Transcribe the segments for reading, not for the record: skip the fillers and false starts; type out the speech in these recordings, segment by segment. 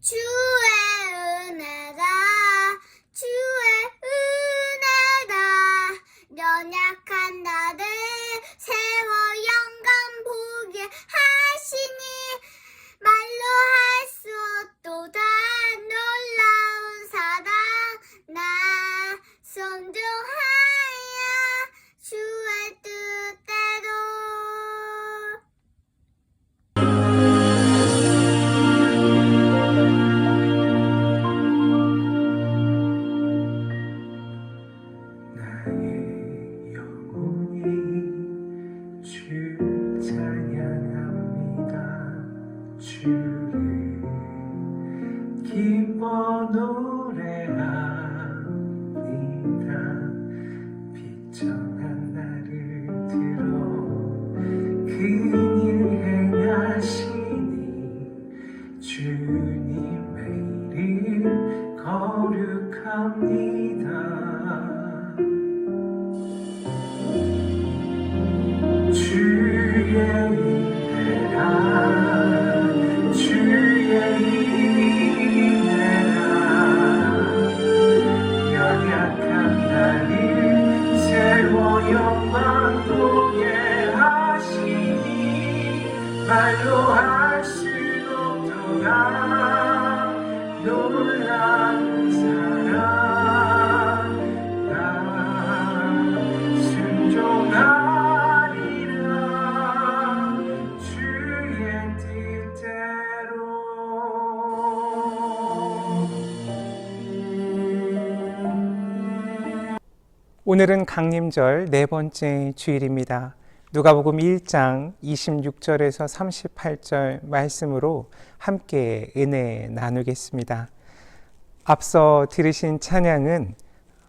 주의 은혜다 주의 은혜다 연약한 나를 세워 영광 보게 하시니 말로 할 수 없도다 놀라운 사랑 나 순종하여 주의 뜻대로. 나의 영혼이 주 찬양합니다. 주를 기뻐 노래합니다. 비천한 나를 들어 큰일 행하시니 주님의 이름 거룩합니다. 주의 은혜라 주의 은혜라 연약한 나를 세워 영광 보게 하시니 말로 할 수 없도다 놀라운 사랑 나 순종하리라 주의 뜻대로. 오늘은 강림절 네 번째 주일입니다. 누가복음 1장 26절에서 38절 말씀으로 함께 은혜 나누겠습니다. 앞서 들으신 찬양은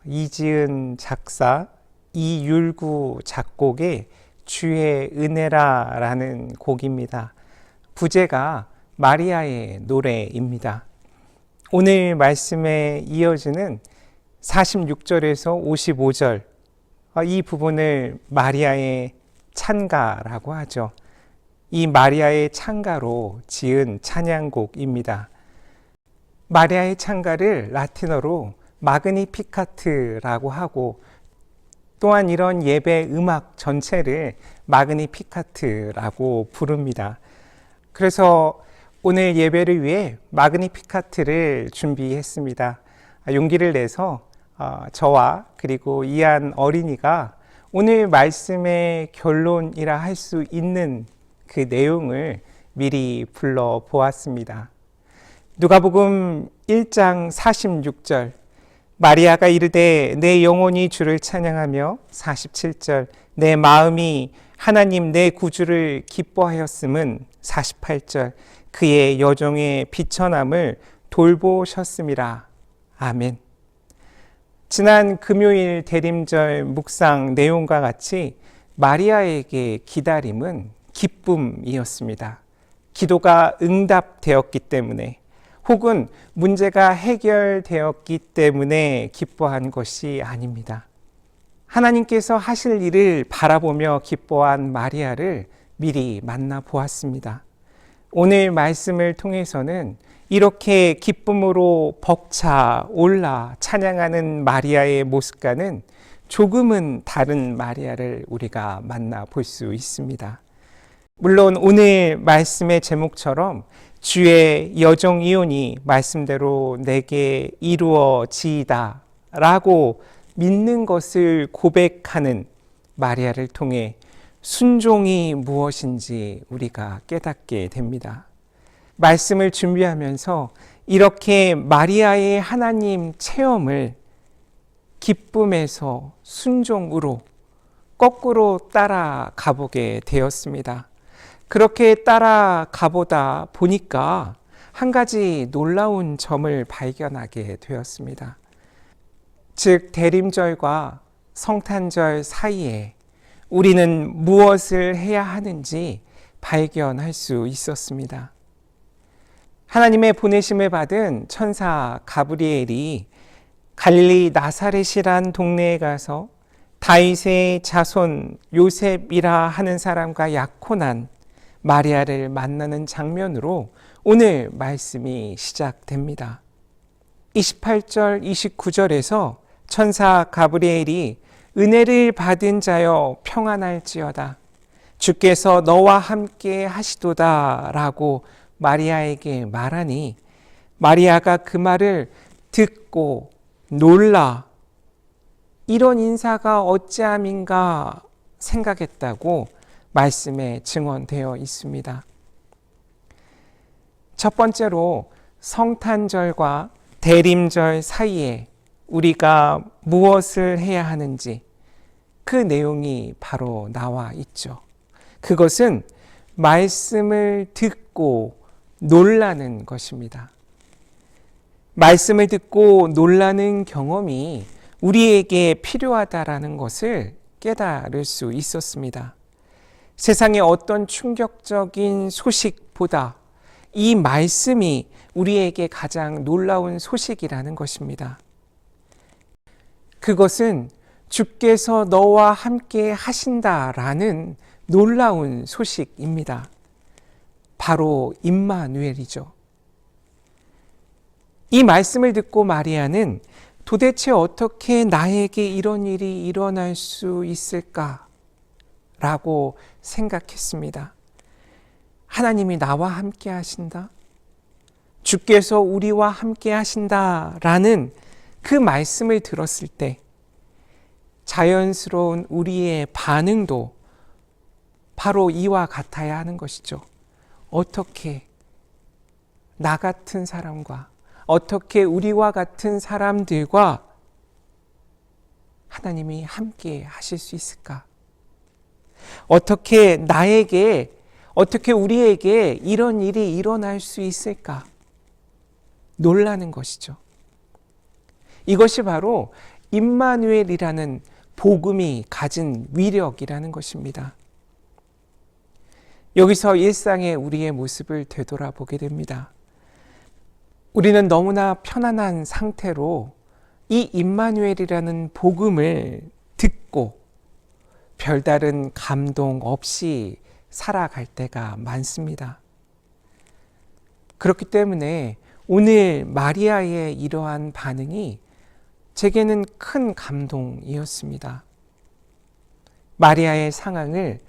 이지은 작사, 이율구 작곡의 주의 은혜라 라는 곡입니다. 부제가 마리아의 노래입니다. 오늘 말씀에 이어지는 46절에서 55절, 이 부분을 마리아의 찬가라고 하죠. 이 마리아의 찬가로 지은 찬양곡입니다. 마리아의 찬가를 라틴어로 마그니피카트라고 하고, 또한 이런 예배 음악 전체를 마그니피카트라고 부릅니다. 그래서 오늘 예배를 위해 마그니피카트를 준비했습니다. 용기를 내서 저와 그리고 이한 어린이가 오늘 말씀의 결론이라 할 수 있는 그 내용을 미리 불러보았습니다. 누가복음 1장 46절, 마리아가 이르되 내 영혼이 주를 찬양하며, 47절, 내 마음이 하나님 내 구주를 기뻐하였음은, 48절, 그의 여종의 비천함을 돌보셨음이라. 아멘. 지난 금요일 대림절 묵상 내용과 같이 마리아에게 기다림은 기쁨이었습니다. 기도가 응답되었기 때문에, 혹은 문제가 해결되었기 때문에 기뻐한 것이 아닙니다. 하나님께서 하실 일을 바라보며 기뻐한 마리아를 미리 만나보았습니다. 오늘 말씀을 통해서는 이렇게 기쁨으로 벅차 올라 찬양하는 마리아의 모습과는 조금은 다른 마리아를 우리가 만나볼 수 있습니다. 물론 오늘 말씀의 제목처럼 주의 여종이오니 말씀대로 내게 이루어지이다 라고 믿는 것을 고백하는 마리아를 통해 순종이 무엇인지 우리가 깨닫게 됩니다. 말씀을 준비하면서 이렇게 마리아의 하나님 체험을 기쁨에서 순종으로 거꾸로 따라가 보게 되었습니다. 그렇게 따라가 보다 보니까 한 가지 놀라운 점을 발견하게 되었습니다. 즉, 대림절과 성탄절 사이에 우리는 무엇을 해야 하는지 발견할 수 있었습니다. 하나님의 보내심을 받은 천사 가브리엘이 갈릴리 나사렛이란 동네에 가서 다윗의 자손 요셉이라 하는 사람과 약혼한 마리아를 만나는 장면으로 오늘 말씀이 시작됩니다. 28절, 29절에서 천사 가브리엘이 은혜를 받은 자여 평안할지어다. 주께서 너와 함께 하시도다 라고 마리아에게 말하니 마리아가 그 말을 듣고 놀라 이런 인사가 어찌함인가 생각했다고 말씀에 증언되어 있습니다. 첫 번째로 성탄절과 대림절 사이에 우리가 무엇을 해야 하는지 그 내용이 바로 나와 있죠. 그것은 말씀을 듣고 놀라는 것입니다. 말씀을 듣고 놀라는 경험이 우리에게 필요하다라는 것을 깨달을 수 있었습니다. 세상의 어떤 충격적인 소식보다 이 말씀이 우리에게 가장 놀라운 소식이라는 것입니다. 그것은 주께서 너와 함께 하신다라는 놀라운 소식입니다. 바로 임마누엘이죠. 이 말씀을 듣고 마리아는 도대체 어떻게 나에게 이런 일이 일어날 수 있을까? 라고 생각했습니다. 하나님이 나와 함께 하신다? 주께서 우리와 함께 하신다 라는 그 말씀을 들었을 때 자연스러운 우리의 반응도 바로 이와 같아야 하는 것이죠. 어떻게 나 같은 사람과 어떻게 우리와 같은 사람들과 하나님이 함께 하실 수 있을까? 어떻게 나에게, 어떻게 우리에게 이런 일이 일어날 수 있을까? 놀라는 것이죠. 이것이 바로 임마누엘이라는 복음이 가진 위력이라는 것입니다. 여기서 일상의 우리의 모습을 되돌아보게 됩니다. 우리는 너무나 편안한 상태로 이 임마누엘이라는 복음을 듣고 별다른 감동 없이 살아갈 때가 많습니다. 그렇기 때문에 오늘 마리아의 이러한 반응이 제게는 큰 감동이었습니다. 마리아의 상황을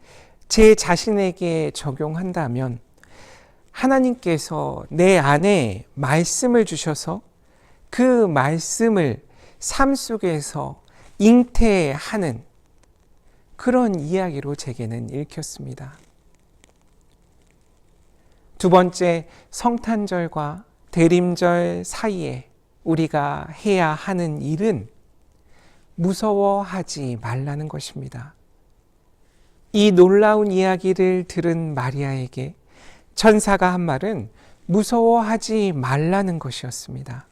제 자신에게 적용한다면 하나님께서 내 안에 말씀을 주셔서 그 말씀을 삶 속에서 잉태하는 그런 이야기로 제게는 읽혔습니다. 두 번째, 성탄절과 대림절 사이에 우리가 해야 하는 일은 무서워하지 말라는 것입니다. 이 놀라운 이야기를 들은 마리아에게 천사가 한 말은 무서워하지 말라는 것이었습니다.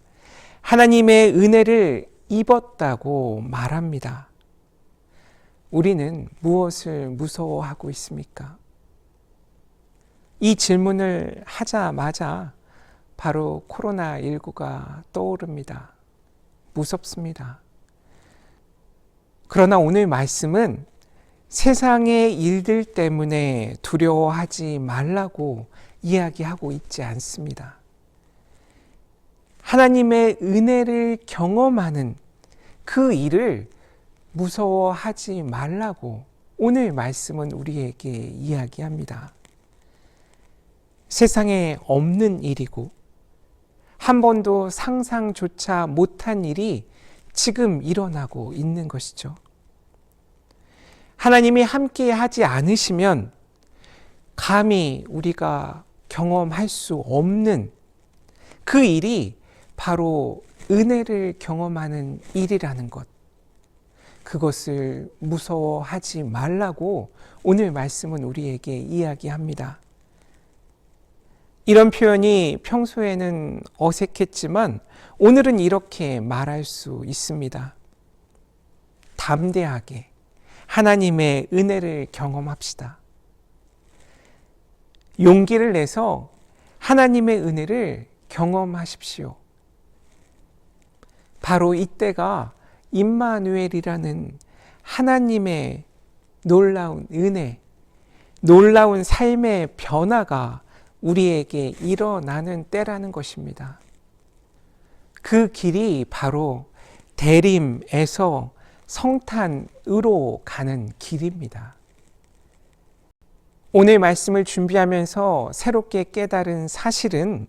하나님의 은혜를 입었다고 말합니다. 우리는 무엇을 무서워하고 있습니까? 이 질문을 하자마자 바로 코로나19가 떠오릅니다. 무섭습니다. 그러나 오늘 말씀은 세상의 일들 때문에 두려워하지 말라고 이야기하고 있지 않습니다. 하나님의 은혜를 경험하는 그 일을 무서워하지 말라고 오늘 말씀은 우리에게 이야기합니다. 세상에 없는 일이고 한 번도 상상조차 못한 일이 지금 일어나고 있는 것이죠. 하나님이 함께 하지 않으시면 감히 우리가 경험할 수 없는 그 일이 바로 은혜를 경험하는 일이라는 것. 그것을 무서워하지 말라고 오늘 말씀은 우리에게 이야기합니다. 이런 표현이 평소에는 어색했지만 오늘은 이렇게 말할 수 있습니다. 담대하게 하나님의 은혜를 경험합시다. 용기를 내서 하나님의 은혜를 경험하십시오. 바로 이때가 임마누엘이라는 하나님의 놀라운 은혜, 놀라운 삶의 변화가 우리에게 일어나는 때라는 것입니다. 그 길이 바로 대림에서 성탄으로 가는 길입니다. 오늘 말씀을 준비하면서 새롭게 깨달은 사실은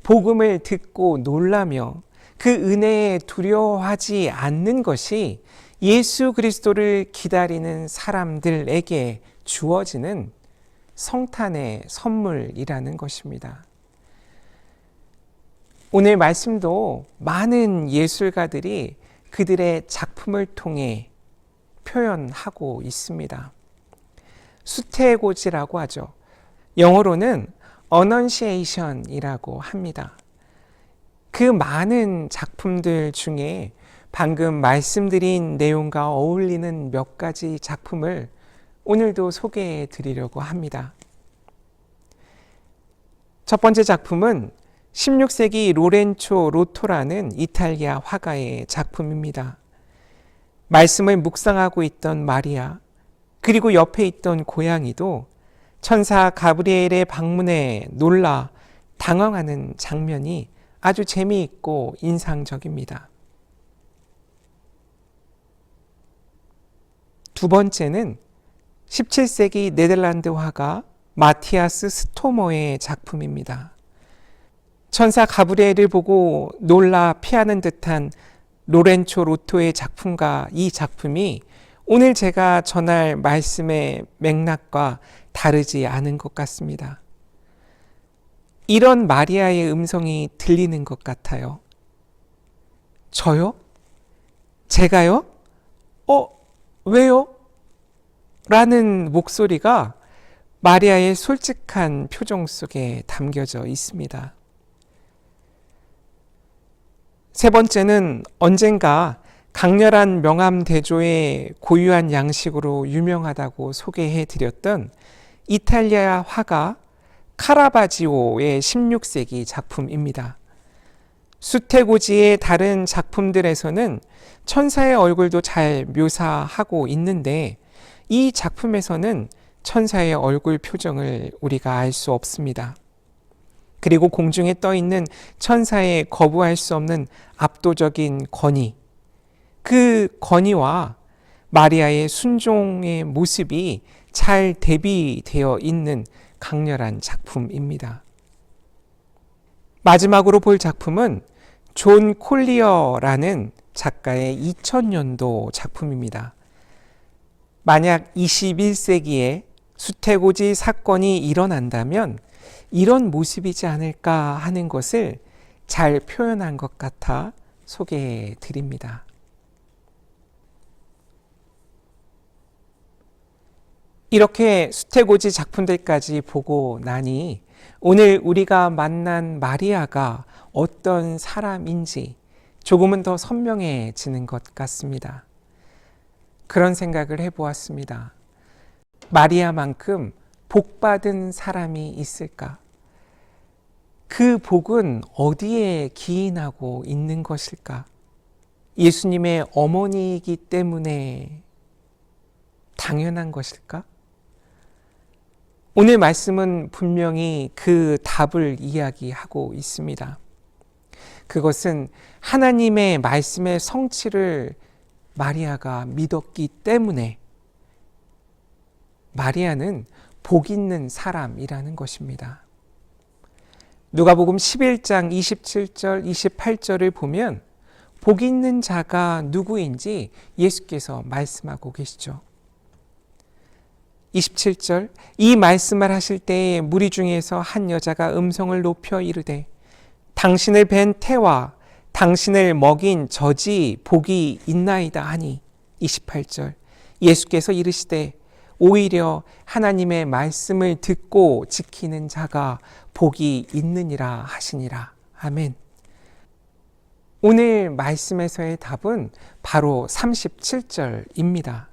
복음을 듣고 놀라며 그 은혜에 두려워하지 않는 것이 예수 그리스도를 기다리는 사람들에게 주어지는 성탄의 선물이라는 것입니다. 오늘 말씀도 많은 예술가들이 그들의 작품을 통해 표현하고 있습니다. 수태고지라고 하죠. 영어로는 어넌시에이션이라고 합니다. 그 많은 작품들 중에 방금 말씀드린 내용과 어울리는 몇 가지 작품을 오늘도 소개해 드리려고 합니다. 첫 번째 작품은 16세기 로렌초 로토라는 이탈리아 화가의 작품입니다. 말씀을 묵상하고 있던 마리아, 그리고 옆에 있던 고양이도 천사 가브리엘의 방문에 놀라 당황하는 장면이 아주 재미있고 인상적입니다. 두 번째는 17세기 네덜란드 화가 마티아스 스토머의 작품입니다. 천사 가브리엘을 보고 놀라 피하는 듯한 로렌초 로토의 작품과 이 작품이 오늘 제가 전할 말씀의 맥락과 다르지 않은 것 같습니다. 이런 마리아의 음성이 들리는 것 같아요. 저요? 제가요? 왜요? 라는 목소리가 마리아의 솔직한 표정 속에 담겨져 있습니다. 세 번째는 언젠가 강렬한 명암대조의 고유한 양식으로 유명하다고 소개해 드렸던 이탈리아 화가 카라바지오의 16세기 작품입니다. 수태고지의 다른 작품들에서는 천사의 얼굴도 잘 묘사하고 있는데 이 작품에서는 천사의 얼굴 표정을 우리가 알 수 없습니다. 그리고 공중에 떠 있는 천사의 거부할 수 없는 압도적인 권위, 그 권위와 마리아의 순종의 모습이 잘 대비되어 있는 강렬한 작품입니다. 마지막으로 볼 작품은 존 콜리어라는 작가의 2000년도 작품입니다. 만약 21세기에 수태고지 사건이 일어난다면 이런 모습이지 않을까 하는 것을 잘 표현한 것 같아 소개해 드립니다. 이렇게 수태고지 작품들까지 보고 나니 오늘 우리가 만난 마리아가 어떤 사람인지 조금은 더 선명해지는 것 같습니다. 그런 생각을 해보았습니다. 마리아만큼 복받은 사람이 있을까? 그 복은 어디에 기인하고 있는 것일까? 예수님의 어머니이기 때문에 당연한 것일까? 오늘 말씀은 분명히 그 답을 이야기하고 있습니다. 그것은 하나님의 말씀의 성취를 마리아가 믿었기 때문에 마리아는 복 있는 사람이라는 것입니다. 누가복음 11장 27절, 28절을 보면 복 있는 자가 누구인지 예수께서 말씀하고 계시죠. 27절, 이 말씀을 하실 때에 무리 중에서 한 여자가 음성을 높여 이르되 당신을 뵌 태와 당신을 먹인 젖이 복이 있나이다 하니 28절, 예수께서 이르시되 오히려 하나님의 말씀을 듣고 지키는 자가 복이 있느니라 하시니라. 아멘. 오늘 말씀에서의 답은 바로 37절입니다.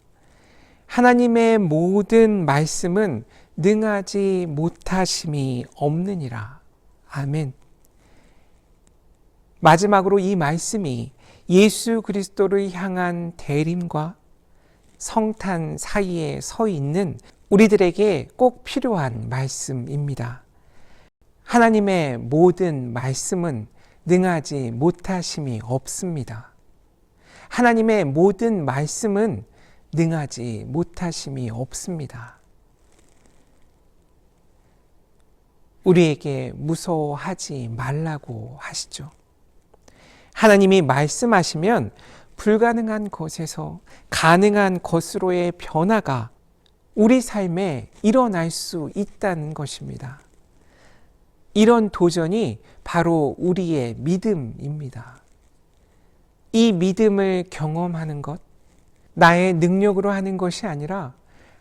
하나님의 모든 말씀은 능하지 못하심이 없느니라. 아멘. 마지막으로 이 말씀이 예수 그리스도를 향한 대림과 성탄 사이에 서 있는 우리들에게 꼭 필요한 말씀입니다. 하나님의 모든 말씀은 능하지 못하심이 없습니다. 하나님의 모든 말씀은 능하지 못하심이 없습니다. 우리에게 무서워하지 말라고 하시죠. 하나님이 말씀하시면 불가능한 것에서 가능한 것으로의 변화가 우리 삶에 일어날 수 있다는 것입니다. 이런 도전이 바로 우리의 믿음입니다. 이 믿음을 경험하는 것, 나의 능력으로 하는 것이 아니라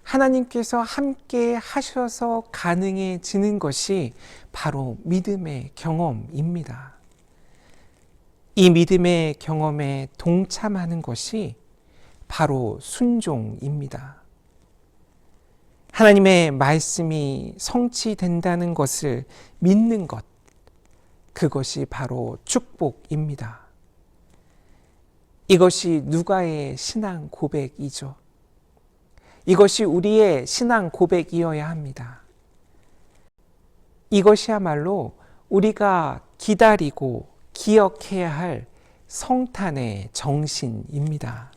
하나님께서 함께 하셔서 가능해지는 것이 바로 믿음의 경험입니다. 이 믿음의 경험에 동참하는 것이 바로 순종입니다. 하나님의 말씀이 성취된다는 것을 믿는 것, 그것이 바로 축복입니다. 이것이 누가의 신앙 고백이죠. 이것이 우리의 신앙 고백이어야 합니다. 이것이야말로 우리가 기다리고 기억해야 할 성탄의 정신입니다.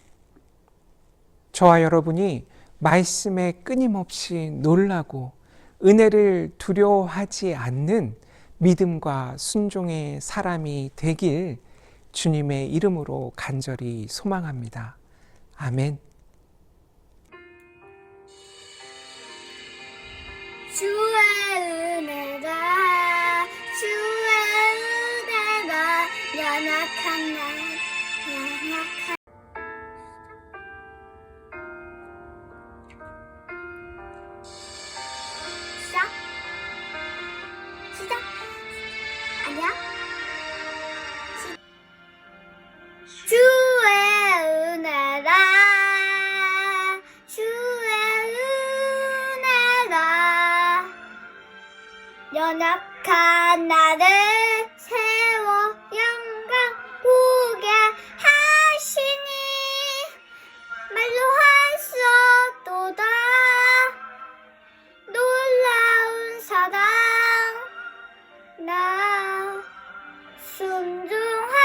저와 여러분이 말씀에 끊임없이 놀라고 은혜를 두려워하지 않는 믿음과 순종의 사람이 되길 주님의 이름으로 간절히 소망합니다. 아멘. 주의 은혜가 연약한 날 연약한 시작 아니야 주의 은혜가 연약한 나를 세워 영광 보게 하시니 말로 할 수 없도다 놀라운 사랑 나 순종하